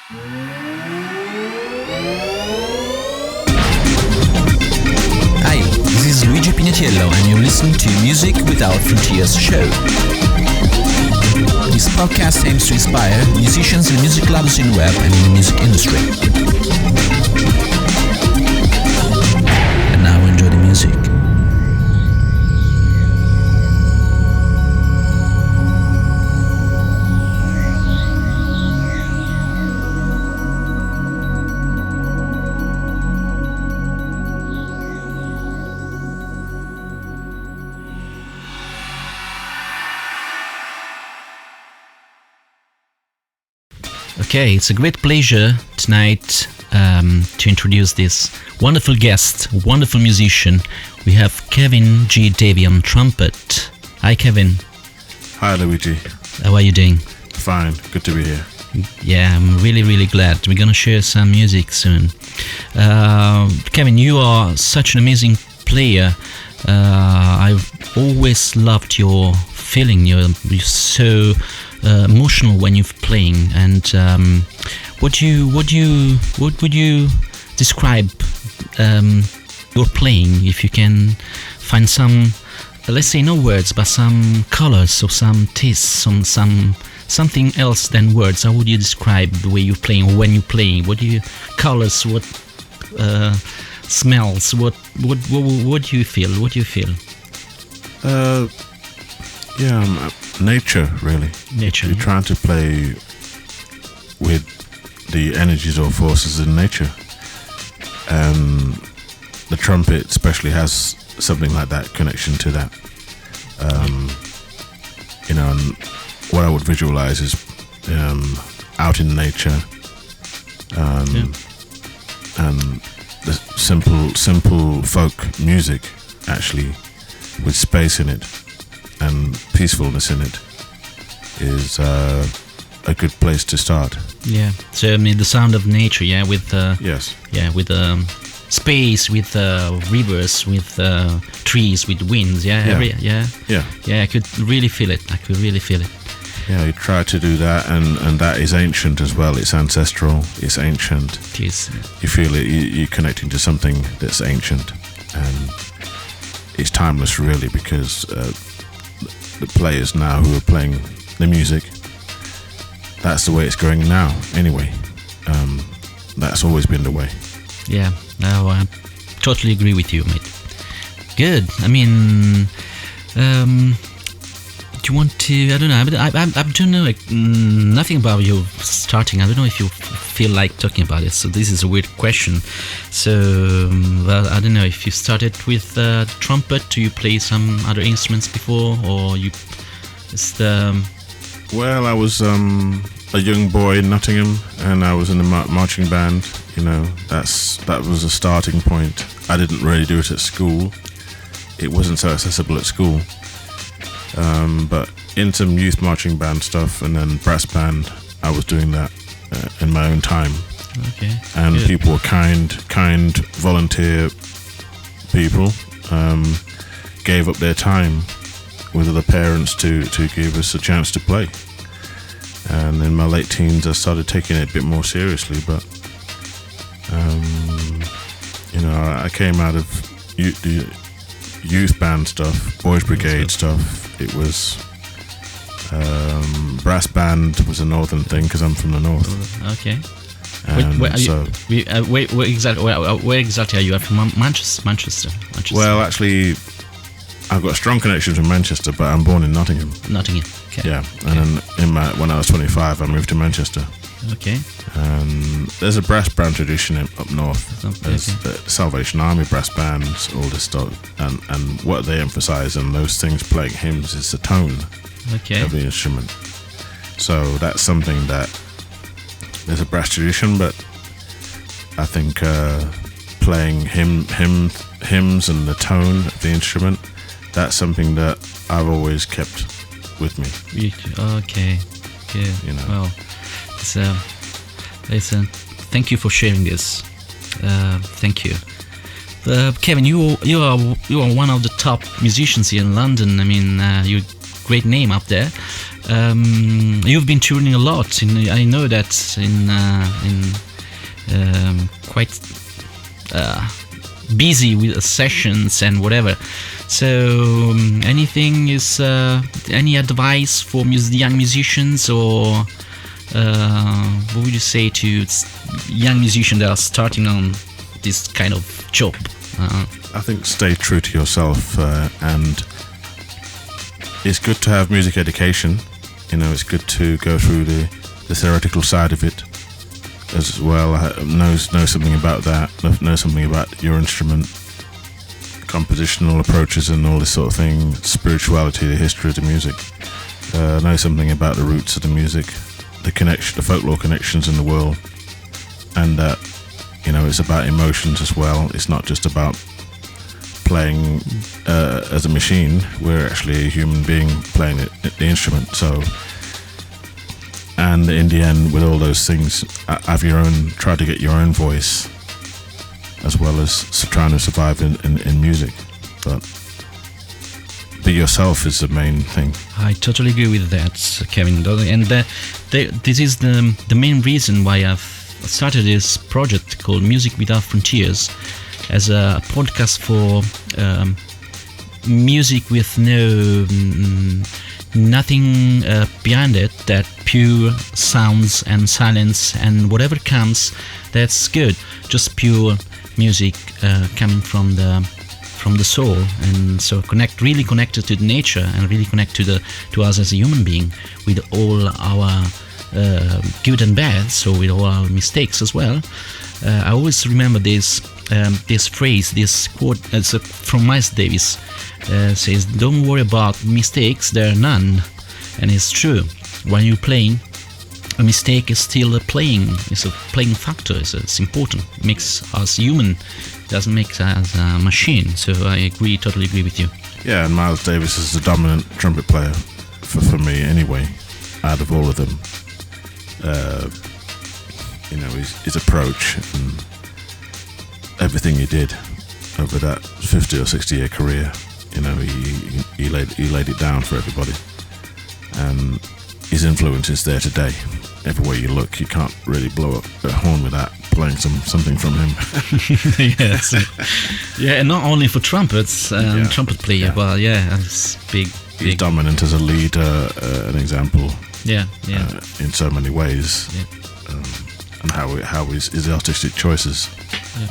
Hi, this is L.Pignatiello and you're listening to Music Without Frontiers show. This podcast aims to inspire musicians and music lovers in web and in the music industry. And now enjoy the music. Okay, it's a great pleasure tonight to introduce this wonderful guest, wonderful musician. We have Kevin G. Davy on trumpet. Hi, Kevin. Hi, Luigi. How are you doing? Fine. Good to be here. Yeah, I'm really glad. We're gonna share some music soon. Kevin, you are such an amazing player. I've always loved your feeling. You're so emotional when you're playing. And what would you describe your playing? If you can find some, let's say no words, but some colors or some tastes, something else than words. How would you describe the way you're playing or when you're playing? What do you colors? What smells? What do you feel? What do you feel? Nature, really. Nature. You're trying to play with the energies or forces in nature. And the trumpet especially has something like that connection to that. And what I would visualize is out in nature, and the simple folk music, actually, with space in it and peacefulness in it, is a good place to start. Yeah. So I mean, the sound of nature, with yes, with space, with rivers, with trees, with winds, I could really feel it. Yeah, you try to do that, and that is ancient as well. It's ancestral. It's ancient. It is. You feel it. You're connecting to something that's ancient, and it's timeless, really, because the players now who are playing the music, that's the way it's going now. Anyway, that's always been the way. Yeah, no, I totally agree with you, mate. Good. I mean, do you want to? I don't know. I don't know nothing about you starting. I don't know if you feel like talking about it. So this is a weird question. So, well, I don't know if you started with the trumpet. Do you play some other instruments before, or you? Well, I was a young boy in Nottingham, and I was in the marching band. That was a starting point. I didn't really do it at school. It wasn't so accessible at school. But in some youth marching band stuff, and then brass band, I was doing that in my own time. Okay. And good. People were kind volunteer people, gave up their time with other parents to give us a chance to play. And in my late teens, I started taking it a bit more seriously. But I came out of the youth band stuff, boys brigade stuff. It was brass band was a northern thing because I'm from the north. Okay. Where exactly are you? I'm from Manchester. Well, actually, I've got a strong connection to Manchester, but I'm born in Nottingham. Nottingham. Okay. Yeah, and then when I was 25, I moved to Manchester. Okay. And there's a brass band tradition up north. There's the Salvation Army brass bands, all this stuff, and what they emphasise in those things playing hymns is the tone of the instrument. So that's something that there's a brass tradition, but I think playing hymns and the tone of the instrument, that's something that I've always kept with me. Okay. Good. Well, thank you for sharing this. Thank you. Kevin, you are one of the top musicians here in London. I mean, you great name up there. You've been touring a lot. I know that in quite busy with sessions and whatever. So, anything is any advice for young musicians, or what would you say to young musicians that are starting on this kind of job? I think stay true to yourself, and it's good to have music education. It's good to go through the theoretical side of it as well. Know something about that. Know something about your instrument, compositional approaches, and all this sort of thing. Spirituality, the history of the music. Know something about the roots of the music, the folklore connections in the world, and that it's about emotions as well. It's not just about playing as a machine. We're actually a human being playing the instrument. So, and in the end, with all those things, try to get your own voice, as well as trying to survive in music. But be yourself is the main thing. I totally agree with that, Kevin. And this is the main reason why I've started this project called Music Without Frontiers, as a podcast for music with nothing behind it, that pure sounds and silence, and whatever comes, that's good. Just pure music coming from the soul, and so really connected to nature, and really connected to us as a human being, with all our good and bad, so with all our mistakes as well. I always remember this phrase, this quote from Miles Davis, says, "Don't worry about mistakes, there are none." And it's true. When you're playing, a mistake is still a playing factor. It's important. It makes us human. It doesn't make us a machine. So I totally agree with you. Yeah, and Miles Davis is the dominant trumpet player for me anyway, out of all of them. His approach and everything he did over that 50 or 60-year career, he laid it down for everybody, and his influence is there today. Everywhere you look, you can't really blow up a horn without playing something from him. Yes, yeah, and not only for trumpets, trumpet player, but it's big. He's dominant as a leader, an example. In so many ways, and how his artistic choices. Yeah.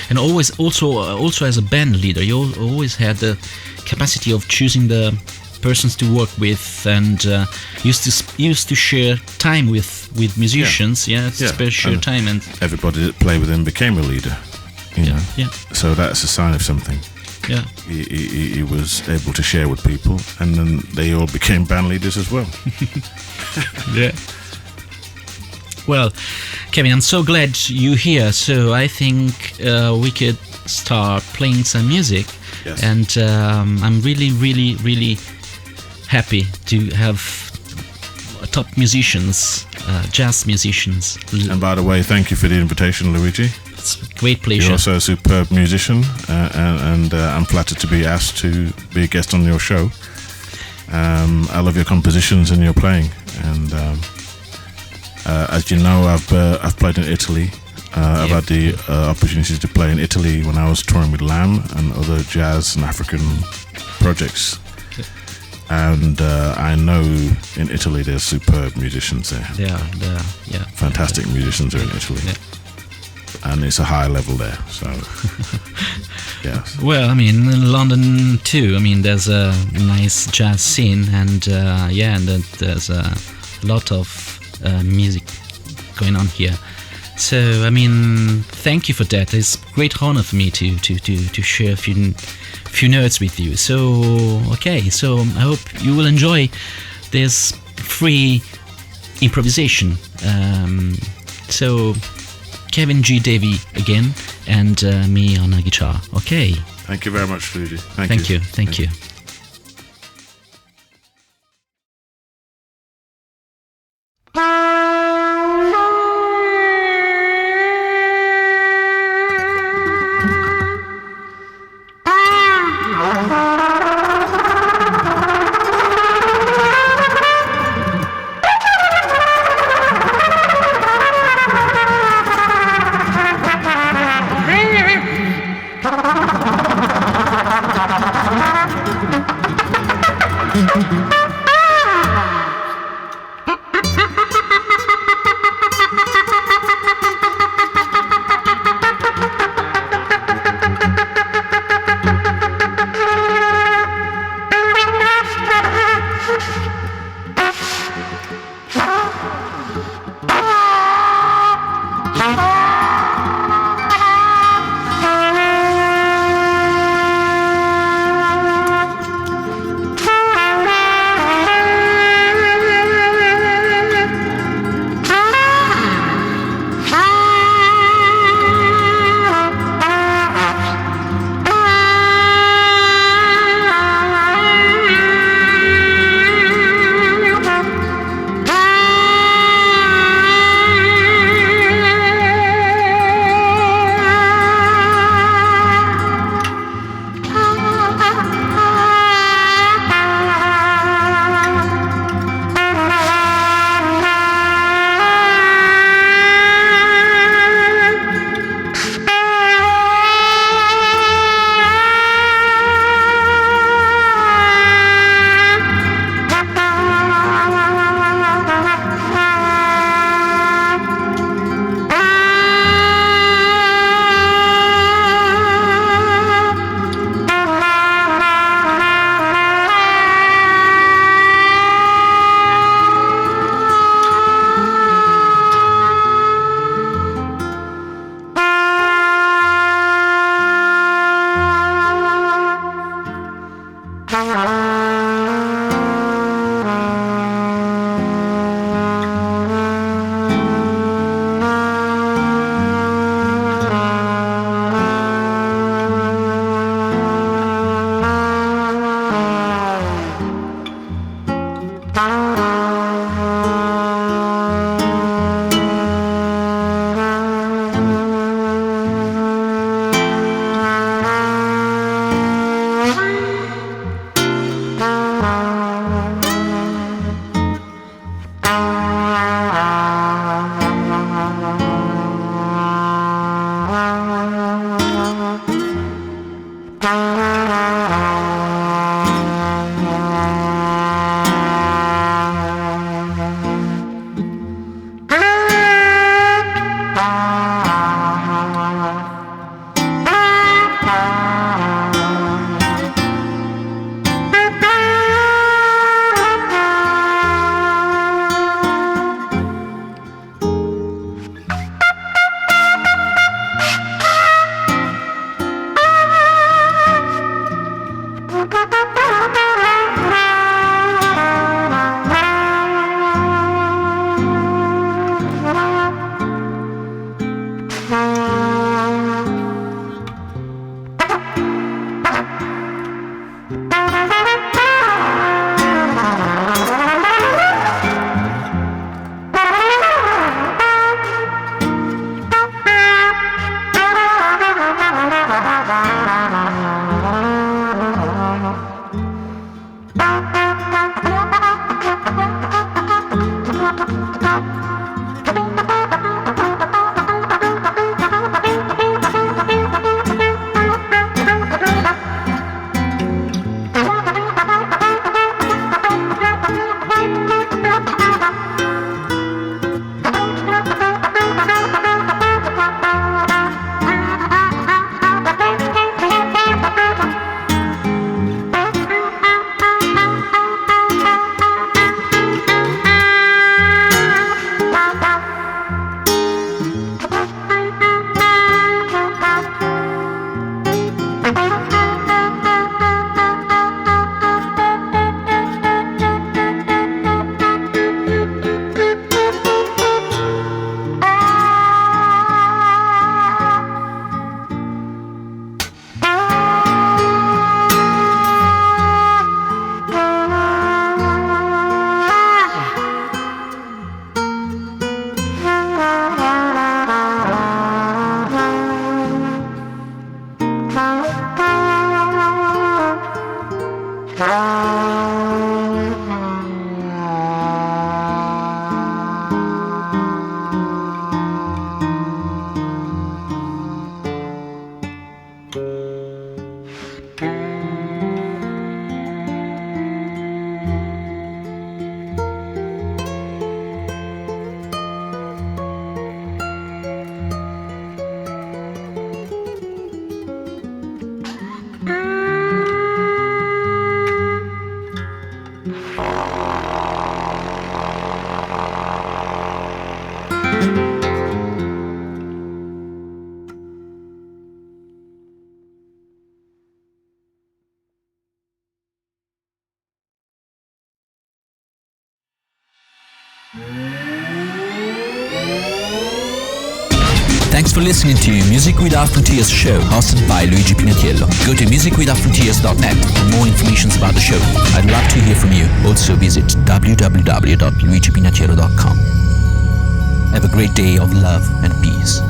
And also as a band leader, you always had the capacity of choosing the persons to work with, and used to share time with musicians. Share time, and everybody that played with him became a leader. So that's a sign of something. Yeah, he was able to share with people, and then they all became band leaders as well. Yeah. Well, Kevin, I'm so glad you're here. So I think we could start playing some music. Yes. And I'm really, really, really happy to have top musicians, jazz musicians. And by the way, thank you for the invitation, Luigi. It's a great pleasure. You're also a superb musician, and I'm flattered to be asked to be a guest on your show. I love your compositions and your playing, and as you know, I've played in Italy. I've had the opportunity to play in Italy when I was touring with Lamb and other jazz and African projects. And I know in Italy there's superb musicians there. They are, yeah. Fantastic musicians are in Italy. Yeah. And it's a high level there, so yeah. Well, I mean, in London too. I mean, there's a nice jazz scene, and and there's a lot of music going on here. So, I mean, thank you for that. It's a great honor for me to share a few notes with you. So, okay, so I hope you will enjoy this free improvisation. So, Kevin G. Davy again, and me on a guitar. Okay. Thank you very much, Luigi. Thank you. Thank you. Thanks for listening to Music Without Frontiers show, hosted by L.Pignatiello. Go to musicwithoutfrontiers.net for more information about the show. I'd love to hear from you. Also visit www.luigipignatiello.com. Have a great day of love and peace.